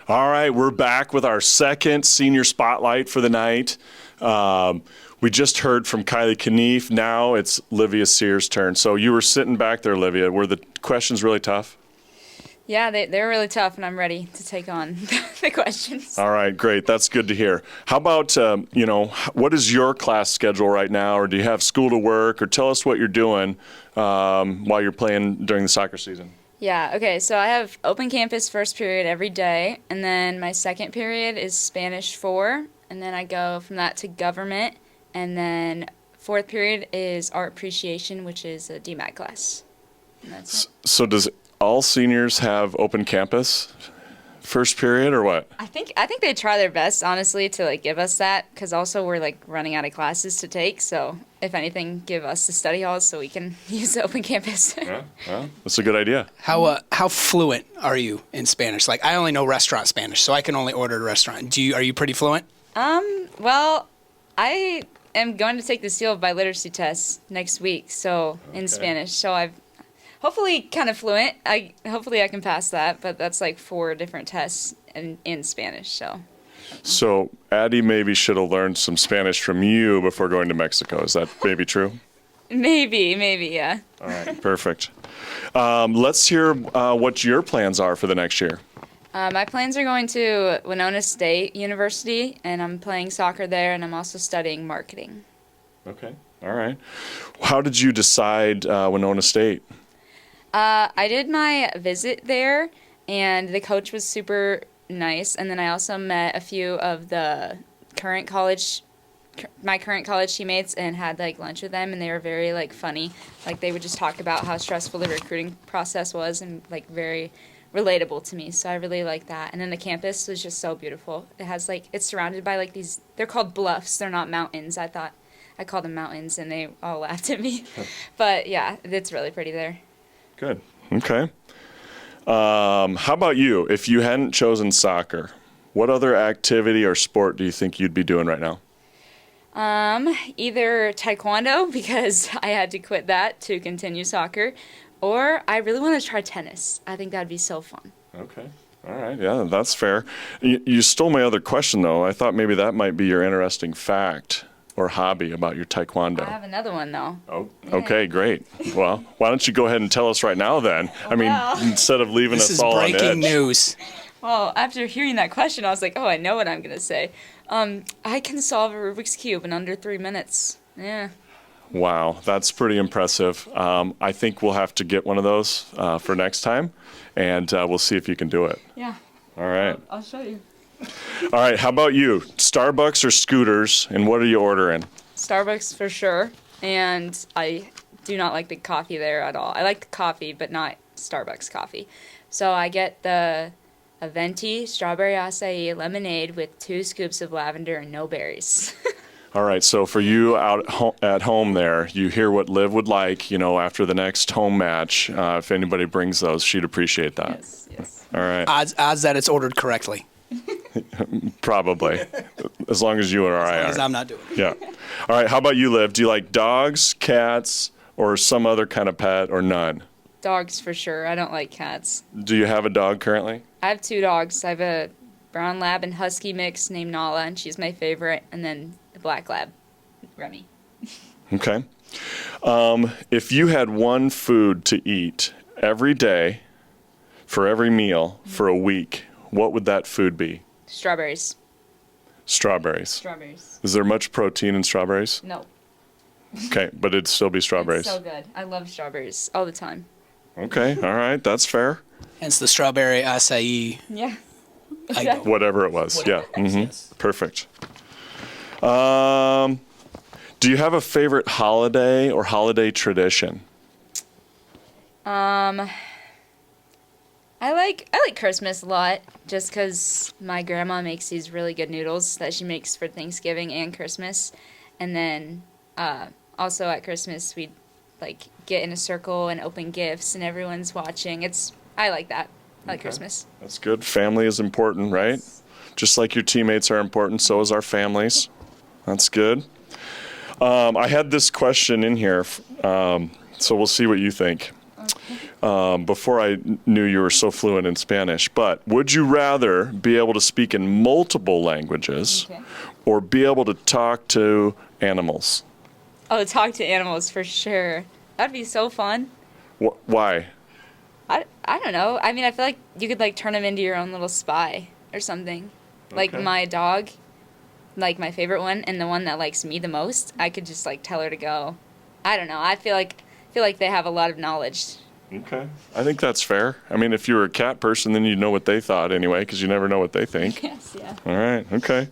All right, we're back with our second senior spotlight for the night. We just heard from Kylie Knief. Now it's Olivia Sears' turn. So you were sitting back there, Olivia. Were the questions really tough? Yeah, they're really tough, and I'm ready to take on the questions. All right, great. That's good to hear. How about, what is your class schedule right now, or do you have school to work, or tell us what you're doing while you're playing during the soccer season? Yeah, okay, so I have open campus first period every day, and then my second period is Spanish 4, and then I go from that to government, and then fourth period is art appreciation, which is a DMAT class. And that's it. So does all seniors have open campus first period, or what? I think they try their best, honestly, to give us that, because also we're running out of classes to take. So if anything, give us the study halls so we can use the open campus. Yeah, well, that's a good idea. How fluent are you in Spanish? I only know restaurant Spanish, so I can only order at a restaurant. Are you pretty fluent? Well, I am going to take the seal by literacy test next week, so in Spanish. So I've hopefully kind of fluent. Hopefully I can pass that, but that's 4 different tests in Spanish. So Addie maybe should have learned some Spanish from you before going to Mexico. Is that maybe true? Maybe, yeah. All right, perfect. Let's hear what your plans are for the next year. My plans are going to Winona State University, and I'm playing soccer there, and I'm also studying marketing. Okay, all right. How did you decide Winona State? I did my visit there, and the coach was super nice. And then I also met a few of my current college teammates, and had lunch with them, and they were very funny. They would just talk about how stressful the recruiting process was, and very relatable to me. So I really like that. And then the campus was just so beautiful. It has it's surrounded by these. They're called bluffs. They're not mountains. I called them mountains, and they all laughed at me. But yeah, it's really pretty there. Good. Okay. How about you? If you hadn't chosen soccer, what other activity or sport do you think you'd be doing right now? Either taekwondo, because I had to quit that to continue soccer, or I really want to try tennis. I think that'd be so fun. Okay. All right. Yeah, that's fair. You stole my other question, though. I thought maybe that might be your interesting fact or hobby about your taekwondo. I have another one, though. Oh, okay, great. Well, why don't you go ahead and tell us right now then? Instead of leaving us all on edge. This is breaking news. Well, after hearing that question, I was like, oh, I know what I'm going to say. I can solve a Rubik's Cube in under 3 minutes. Yeah. Wow, that's pretty impressive. I think we'll have to get one of those for next time, and we'll see if you can do it. Yeah. All right. I'll show you. All right, how about you? Starbucks or Scooters, and what are you ordering? Starbucks for sure, and I do not like the coffee there at all. I like the coffee, but not Starbucks coffee. So I get a venti strawberry acai lemonade with 2 scoops of lavender and no berries. All right, so for you at home there, you hear what Liv would like, after the next home match. If anybody brings those, she'd appreciate that. Yes. All right. Odds that it's ordered correctly. Probably, as long as you and I are. As long as I'm not doing it. Yeah. All right, how about you, Liv? Do you like dogs, cats, or some other kind of pet, or none? Dogs for sure. I don't like cats. Do you have a dog currently? I have 2 dogs. I have a brown lab and husky mix named Nala, and she's my favorite, and then the black lab, Remy. Okay. If you had one food to eat every day for every meal for a week, what would that food be? Strawberries. Strawberries. Strawberries. Is there much protein in strawberries? No. Okay, but it'd still be strawberries. It's so good. I love strawberries all the time. Okay, all right, that's fair. Hence the strawberry acai. Yeah. Exactly. Whatever it was, Whatever yeah. it was, Mm-hmm. yes. Perfect. Do you have a favorite holiday or holiday tradition? I like Christmas a lot, just because my grandma makes these really good noodles that she makes for Thanksgiving and Christmas. And then also at Christmas, we'd get in a circle and open gifts, and everyone's watching. I like that. I like Christmas. That's good. Family is important, right? Just like your teammates are important, so is our families. That's good. I had this question in here, so we'll see what you think. Okay. before I knew you were so fluent in Spanish. But would you rather be able to speak in multiple languages or be able to talk to animals? Oh, talk to animals for sure. That'd be so fun. Why? I don't know. I mean, I feel like you could like turn them into your own little spy or something. Like my dog, like my favorite one, and the one that likes me the most, I could just like tell her to go. I don't know. I feel like they have a lot of knowledge. Okay. I think that's fair. I mean, if you were a cat person, then you'd know what they thought anyway, because you never know what they think. Yes, yeah. All right. Okay.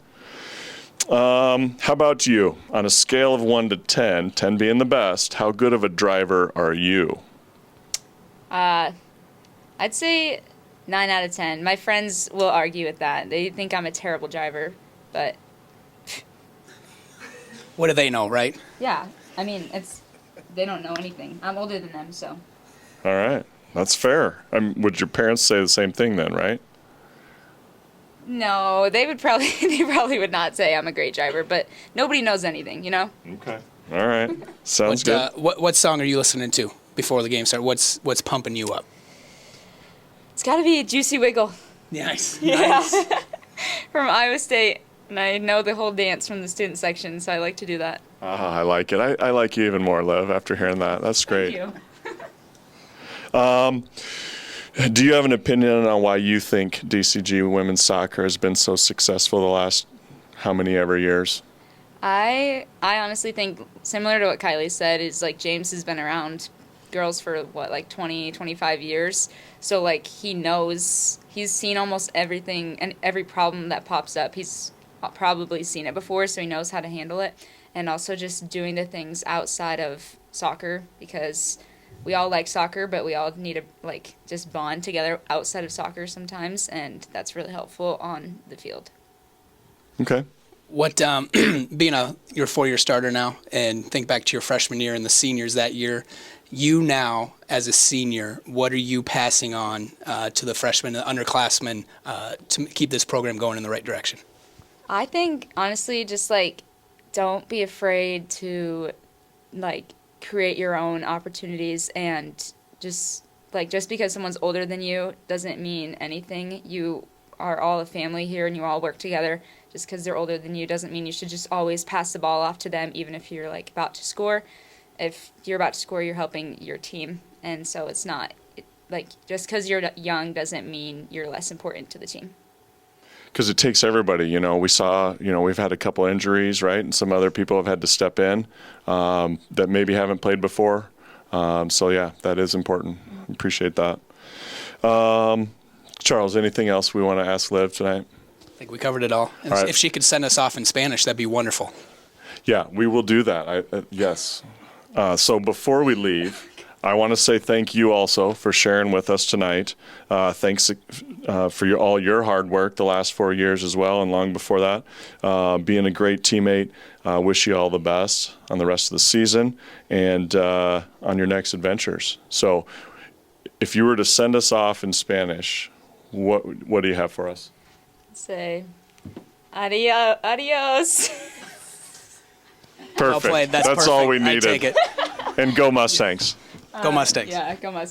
How about you? On a scale of 1 to 10, 10 being the best, how good of a driver are you? I'd say 9 out of 10. My friends will argue with that. They think I'm a terrible driver, but What do they know, right? yeah, I mean, they don't know anything. I'm older than them, so. All right. That's fair. Would your parents say the same thing then, right? No, they probably would not say I'm a great driver, but nobody knows anything, you know? Okay. All right. Sounds good. What song are you listening to before the game starts? What's pumping you up? It's got to be Juicy Wiggle. Nice. Yeah. From Iowa State. And I know the whole dance from the student section, so I like to do that. I like it. I like you even more, Liv, after hearing that. That's great. Thank you. Do you have an opinion on why you think DCG women's soccer has been so successful the last how many ever years? I honestly think, similar to what Kylie said, is like James has been around girls for like 20, 25 years. So like he's seen almost everything and every problem that pops up. He's probably seen it before, so he knows how to handle it. And also just doing the things outside of soccer, because we all like soccer, but we all need to like just bond together outside of soccer sometimes, and that's really helpful on the field. Okay. What being your 4-year starter now, and think back to your freshman year and the seniors that year, you now as a senior, what are you passing on to the freshmen, the underclassmen, to keep this program going in the right direction? I think honestly, just like don't be afraid to like create your own opportunities, and just because someone's older than you doesn't mean anything. You are all a family here and you all work together. Just because they're older than you doesn't mean you should just always pass the ball off to them, even if you're like about to score. If you're about to score, you're helping your team, and so it's not like just because you're young doesn't mean you're less important to the team. Because it takes everybody, we saw, we've had a couple injuries, right? And some other people have had to step in that maybe haven't played before. So, yeah, that is important. Appreciate that. Charles, anything else we want to ask Liv tonight? I think we covered it all. Right. If she could send us off in Spanish, that'd be wonderful. Yeah, we will do that. Yes. So before we leave, I want to say thank you also for sharing with us tonight. Thanks for all your hard work the last 4 years as well, and long before that. Being a great teammate. Wish you all the best on the rest of the season and on your next adventures. So if you were to send us off in Spanish, what do you have for us? Say, adios. Perfect. Well played. That's all perfect. we I needed. take it. And go Mustangs. Go Mustangs. Yeah, go Mustangs.